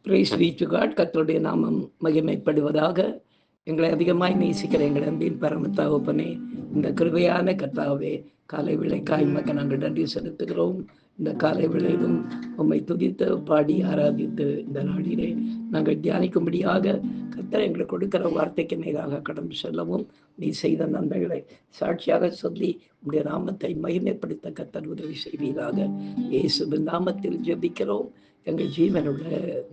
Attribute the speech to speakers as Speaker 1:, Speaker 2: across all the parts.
Speaker 1: Price B to God. கர்த்தருடைய நாமம் மகிமைப்படுவதாக. எங்களை அதிகமாய் நேசிக்கிற எங்கள் அன்பின் பரம தகப்பனே, இந்த கிருபையான கர்த்தாவே, காலை விளைக்காய் மக்க நாங்கள் நன்றி செலுத்துகிறோம். இந்த காலை விளையிலும் உம்மை துதித்து பாடி ஆராதித்து இந்த நாளிலே நாங்கள் தியானிக்கும்படியாக கர்த்தர் எங்களுக்கு கொடுக்கிற வார்த்தைக்கு நேராக கடந்து செல்லவும், நீ செய்த நன்மைகளை சாட்சியாக சொல்லி உடைய நாமத்தை மகிமைப்படுத்த கர்த்தர் உதவி செய்வீராக. இயேசுவின் நாமத்தில் ஜெபிக்கிறோம் எங்கள் ஜீவனுள்ள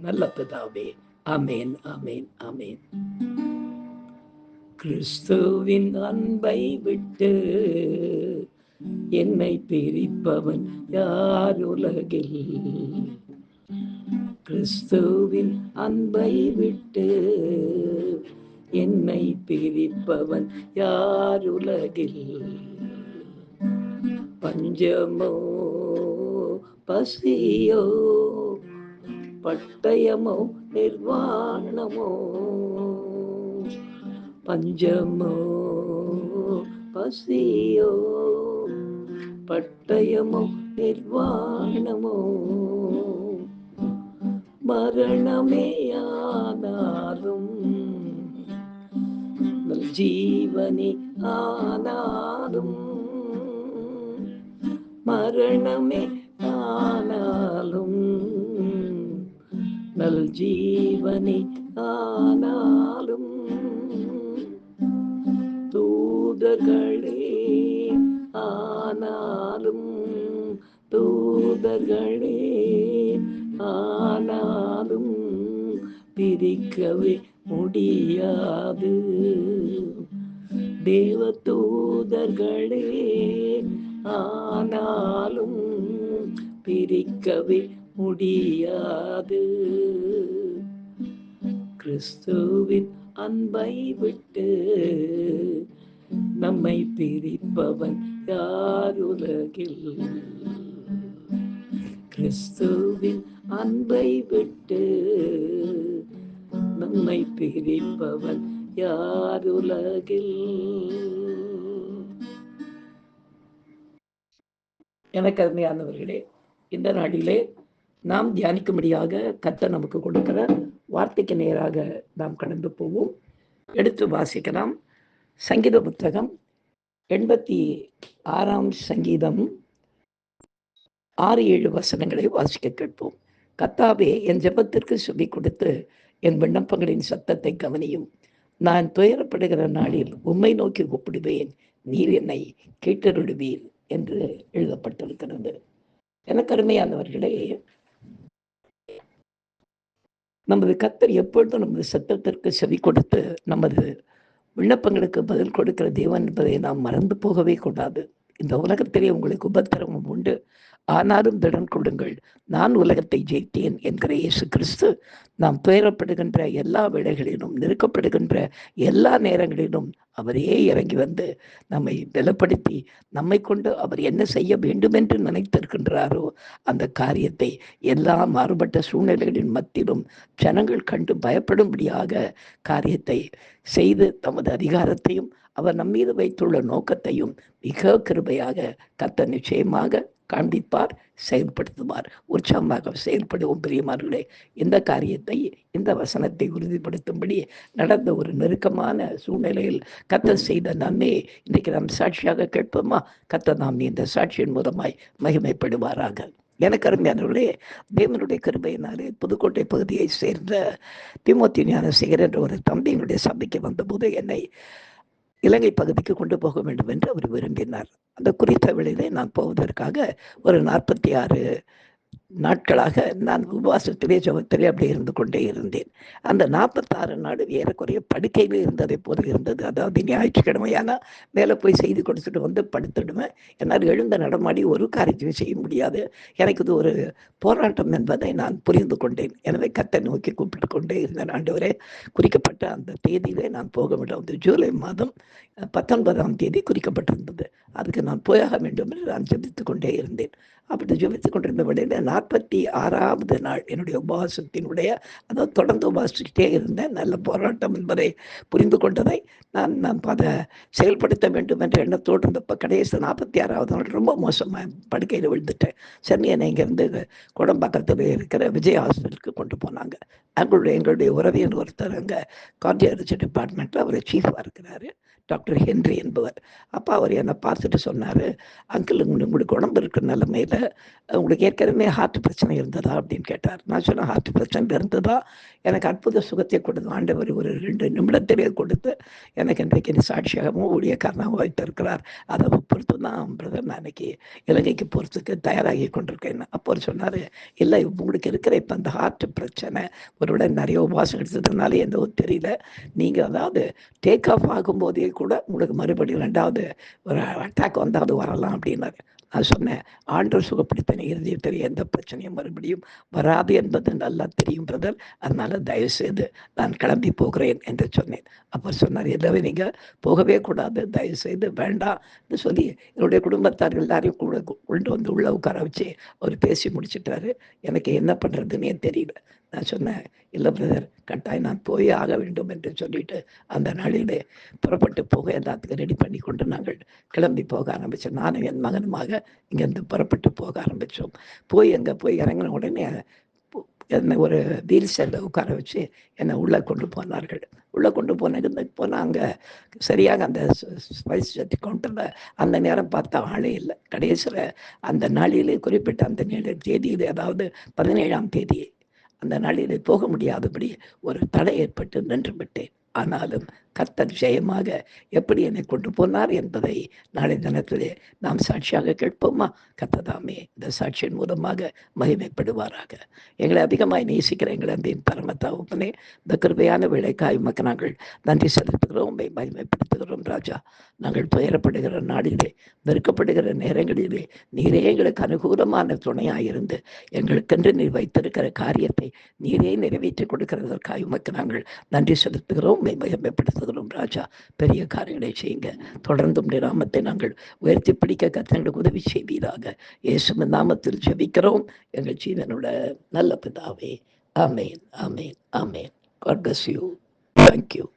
Speaker 1: நல்ல பிதாவே. ஆமேன், ஆமேன், ஆமேன். கிறிஸ்துவின் அன்பை விட்டு என்னை பிரிப்பவன் யார் உலகில்? கிறிஸ்துவின் அன்பை விட்டு என்னை பிரிப்பவன் யார் உலகில்? பஞ்சமோ பசியோ பட்டயமோ நிர்வாணமோ, பஞ்சமோ பசியோ பட்டயமோ நிர்வாணமோ, மரணமே ஆனாலும் ஜீவனே ஆனாலும், மரணமே ஆனாலும் நல் ஜீவனே ஆனாலும், தூதர்களே ஆனாலும் தூதர்களே ஆனாலும் பிரிக்கவே முடியாது. தேவ தூதர்களே ஆனாலும் பிரிக்கவே முடியாது. கிறிஸ்துவின் அன்பை விட்டு நம்மை பிரிப்பவன் யார் உலகில்? கிறிஸ்துவின் அன்பை விட்டு நம்மை பிரிப்பவன் யார் உலகில்? எனக்கு அருமையானவர்களே, இந்த நாளிலே நாம் தியானிக்கும்படியாக கர்த்தர் நமக்கு கொடுக்கிற வார்த்தைக்கு நேராக நாம் கடந்து போவோம். எடுத்து வாசிக்கலாம். சங்கீத புத்தகம் 86ஆம் சங்கீதம் 6-7 வசனங்களை வாசிக்க கேட்போம். கர்த்தாவே, என் ஜெபத்திற்கு செவி கொடுத்து என் விண்ணப்பங்களின் சத்தத்தை கவனியும். நான் துயரப்படுகிற நாளில் உம்மை நோக்கி கூப்பிடுவேன், நீர் என்னை கேட்டருளுவீர் என்று எழுதப்பட்டிருக்கிறது. எனக்கு அருமையானவர்களே, நமது கர்த்தர் எப்பொழுதும் நமது சத்தத்திற்கு செவி கொடுத்து நமது விண்ணப்பங்களுக்கு பதில் கொடுக்கிற தேவன் என்பதை நாம் மறந்து போகவே கூடாது. இந்த உலகத்திலே உங்களுக்கு உபத்திரவம் உண்டு, ஆனாலும் திடன் கொள்ளுங்கள், நான் உலகத்தை ஜெயித்தேன் என்கிற இயேசு கிறிஸ்து நாம் துயரப்படுகின்ற எல்லா வேளைகளிலும், நெருக்கப்படுகின்ற எல்லா நேரங்களிலும் அவரே இறங்கி வந்து நம்மை பலப்படுத்தி நம்மை கொண்டு அவர் என்ன செய்ய வேண்டும் என்று நினைத்திருக்கின்றாரோ அந்த காரியத்தை எல்லா மாறுபட்ட சூழ்நிலைகளின் மத்தியிலும் ஜனங்கள் கண்டு பயப்படும்படியாக காரியத்தை செய்து தமது அதிகாரத்தையும் அவர் நம்மீது வைத்துள்ள நோக்கத்தையும் மிக கிருபையாக கர்த்தர் நிச்சயமாக காண்பிப்பார், செயல்படுத்துவார். உற்சாகமாக செயல்படுவோம் பிரியமானவர்களே. இந்த காரியத்தை, இந்த வசனத்தை உறுதிப்படுத்தும்படி நடந்த ஒரு நெருக்கமான சூழ்நிலையில் கர்த்தர் செய்த நன்மையை இன்றைக்கு நாம் சாட்சியாக கேட்போமா? கர்த்தர் நாம் இந்த சாட்சியின் மூலமாய் மகிமைப்படுவாராக. எனக்கு அருமையானவர்களே, தேவனுடைய கிருபையினாலே புதுக்கோட்டை பகுதியை சேர்ந்த தீமோத்தி ஞானசேகர் என்ற ஒரு தம்பி எங்களுடைய சபைக்கு வந்தபோது என்னை இலங்கை பகுதிக்கு கொண்டு போக வேண்டும் என்று அவர் விரும்பினார். அந்த குறித்த வேளையிலே நான் போவதற்காக ஒரு 46 நாட்களாக நான் உபவாசத்திலே ஜபத்திலே அப்படி இருந்து கொண்டே இருந்தேன். அந்த 46 நாடு ஏறக்குறைய படுக்கையில் இருந்ததை போல இருந்தது. அதாவது ஞாயிற்றுக்கிழமையானா மேலே போய் செய்தி கொடுத்துட்டு வந்து படுத்துடுவேன். என்னால் எழுந்த நடமாடி ஒரு காரியத்தையும் செய்ய முடியாது. எனக்கு இது ஒரு போராட்டம் என்பதை நான் புரிந்து கொண்டேன். எனவே கர்த்தரை நோக்கி கூப்பிட்டு கொண்டே இருந்தேன். ஆண்டவரே, குறிக்கப்பட்ட அந்த தேதியிலே நான் போக வேண்டும். அது ஜூலை மாதம் 19ஆம் தேதி குறிக்கப்பட்டிருந்தது. அதுக்கு நான் போயாக வேண்டும் என்று நான் ஜெபித்து கொண்டே இருந்தேன். அப்படி ஜெபித்து கொண்டிருந்த வேளையில் 46ஆவது நாள் என்னுடைய உபவாசத்தினுடைய, அதாவது தொடர்ந்து உபவாசிக்கிட்டே இருந்தேன். நல்ல போராட்டம் என்பதை புரிந்து கொண்டதை நான் அதை செயல்படுத்த வேண்டும் என்ற எண்ணத்தோடு இருந்தப்போ கடைசி 46ஆவது நாள் ரொம்ப மோசமாக படுக்கையில் விழுந்துட்டேன். சரி, என்னை இங்கேருந்து குடம்பாக்கத்தில் இருக்கிற விஜய் ஹாஸ்பிட்டலுக்கு கொண்டு போனாங்க. எங்களுடைய உறவினர் ஒருத்தர் அங்கே கார்டியாலஜி டிபார்ட்மெண்ட்டில் அவர் சீஃபாக இருக்கிறாரு, டாக்டர் ஹென்றி என்பவர். அப்போ அவர் என்னை பார்த்துட்டு சொன்னார், அங்கிள் உங்களுக்கு உடம்பு இருக்கிற நிலைமையில் உங்களுக்கு ஏற்கனவே ஹார்ட் பிரச்சனை இருந்ததா அப்படின்னு கேட்டார். நான் சொன்னேன், ஹார்ட் பிரச்சனை இருந்ததா, எனக்கு அற்புத சுகத்தை கொடுத்து ஆண்டவர் ஒரு 2 நிமிடத்திலே கொடுத்து எனக்கு இன்றைக்கு சாட்சியாகவும் ஊழியக்காரனாகவும் வைத்திருக்கிறார். அதை பொறுத்து தான் பிரதர் நான் இன்னைக்கு இலங்கைக்கு போகிறதுக்கு தயாராகி கொண்டிருக்கேன். அப்போ அவர் சொன்னார், இல்லை உங்களுக்கு இருக்கிற இப்போ அந்த ஹார்ட் பிரச்சனை ஒருவிட நிறைய உபவாசம் எடுத்ததுனால எந்தவோ தெரியல, நீங்கள் அதாவது டேக் ஆஃப் ஆகும்போதே கூட உங்களுக்கு மறுபடியும் 2வது ஒரு அட்டாக் வந்தால் அது வரலாம் அப்படின்னாரு. நான் சொன்னேன், ஆண்டவர் சுகப்படுத்தின இருதயத்தில் எந்த பிரச்சனையும் மறுபடியும் வராது என்பது நல்லா தெரியும் பிரதர், அதனால தயவுசெய்து நான் கிளம்பி போகிறேன் என்று சொன்னேன். அப்போ சொன்னார், எல்லாமே நீங்கள் போகவே கூடாது, தயவுசெய்து வேண்டாம்னு சொல்லி என்னுடைய குடும்பத்தார் எல்லாரையும் கூட கொண்டு வந்து உள்ள உட்கார வச்சு அவர் பேசி முடிச்சிட்டாரு. எனக்கு என்ன பண்ணுறதுன்னே தெரியல. நான் சொன்னேன், இல்லை பிரதர், கட்டாயம் நான் போய் ஆக வேண்டும் என்று சொல்லிட்டு அந்த நாளிலே புறப்பட்டு போக எல்லாத்துக்கும் ரெடி பண்ணி கொண்டு நாங்கள் கிளம்பி போக ஆரம்பித்தோம். நானும் என் மகனுமாக இங்கேருந்து புறப்பட்டு போக ஆரம்பித்தோம். அங்கே போய் இறங்கின உடனே என்னை ஒரு வீல் சேரில் உட்கார வச்சு என்னை உள்ளே கொண்டு போனார்கள். உள்ளே கொண்டு போனால் அங்கே சரியாக அந்த ஸ்பைஸ் கவுண்டரில் அந்த நேரம் பார்த்தா ஆளே இல்லை. கடைசியில் அந்த நாளிலே குறிப்பிட்ட அந்த தேதியில், அதாவது 17ஆம் தேதி, அந்த நாளிலே போக முடியாதபடி ஒரு தடை ஏற்பட்டு நின்று விட்டேன். ஆனாலும் கர்த்தர் ஜெயமாக எப்படி என்னை கொண்டு போனார் என்பதை நாளை தினத்திலே நாம் சாட்சியாக கேட்போமா? கர்த்ததாமே இந்த சாட்சியின் மூலமாக மகிமைப்படுவாராக. எங்களை அதிகமாய் நேசிக்கிற எங்களை அன்பின் பரம தகப்பனே, இந்த கிருபையான வேலைக்காய் உமக்கு நாங்கள் நன்றி செலுத்துகிறோம், மகிமைப்படுத்துகிறோம் ராஜா. நாங்கள் துயரப்படுகிற நாளிலே, வெறுக்கப்படுகிற நேரங்களிலே நீரே எங்களுக்கு அனுகூலமான துணையாயிருந்து எங்களுக்கென்று நீர் வைத்திருக்கிற காரியத்தை நீரே நிறைவேற்றி கொடுக்கிறதற்காக உமக்கு நாங்கள் நன்றி செலுத்துகிறோம், மகிமைப்படுத்துகிறோம் ராஜா. பெரிய காரியங்களை செய்யுங்க. தொடர்ந்து உம்முடைய நாமத்தை நாங்கள் உயர்த்தி பிடிக்க கர்த்தர் உதவி செய்வீராக. இயேசுவின் நாமத்தில் ஜெபிக்கிறோம் எங்கள் ஜீவனோட நல்ல பிதாவே. ஆமென், ஆமென், ஆமென். God bless you. Thank you.